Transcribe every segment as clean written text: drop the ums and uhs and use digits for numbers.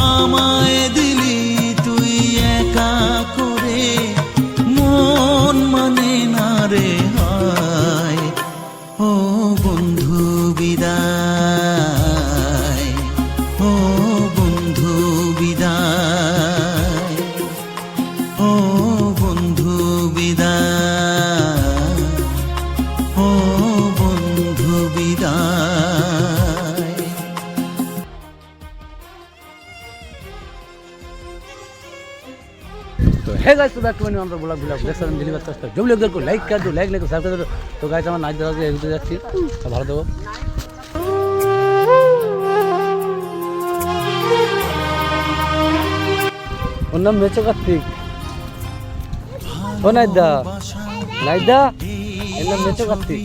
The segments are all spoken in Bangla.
আমায় দিলি তুই একা করে, মন মানে না রে হায়। ও বন্ধু বিদায়, ও বন্ধু বিদায়, ও বন্ধু বিদায়, ও বন্ধু বিদায়। तो है गाइस, तो back to my another blog जैसा हम दिल्ली का जो भी लोग को लाइक कर दो, लाइक लेकर सब्सक्राइब कर दो। तो गाइस আমার নাচ দাদা এগিয়ে যাচ্ছি, তো ভালো দেবো। ওর নাম মেচো কার্তিক। ও নাইদা, নাইদা এর নাম মেচো কার্তিক,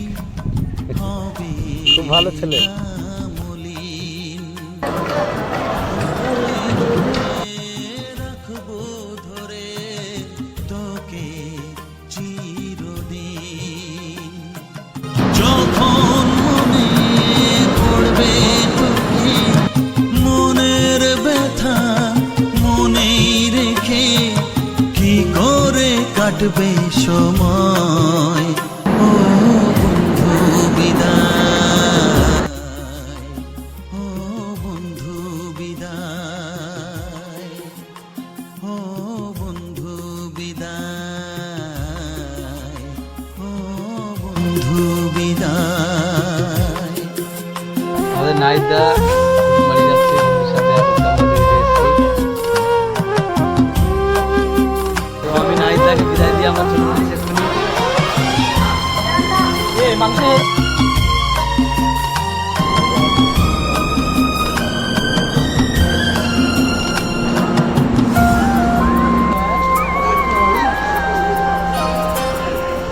খুব ভালো ছেলে। যখন মনে পড়বে তোকে, মনের ব্যথা মনেই রেখে কি করে কাটবে সময়। ও বন্ধু বিদায়, ও বন্ধু বিদায়, ও বন্ধু বিদায়, ও বন্ধু বিদায়। আমাদের নাইদা বাড়ি যাচ্ছে, সাথে তো আমি নাইদাকে বিদায় দিয়ে আমার চলে যাচ্ছি এক্ষুনি। এই মানুষের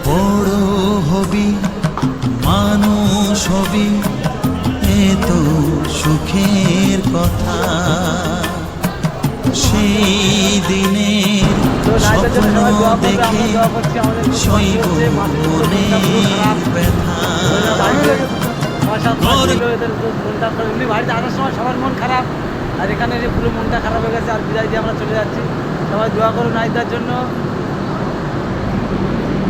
বড় হবি মানুষ হবি, এ তো সুখের কথা। সেই দিনের স্বপ্ন দেখে শৈব মনের ব্যথা। বাড়িতে আসার সময় সবার মন খারাপ, আর এখানে যে পুরো মনটা খারাপ হয়ে গেছে। আর বিদায় দিয়ে আমরা চলে যাচ্ছি, সবাই দোয়া করুন নাইদার জন্য।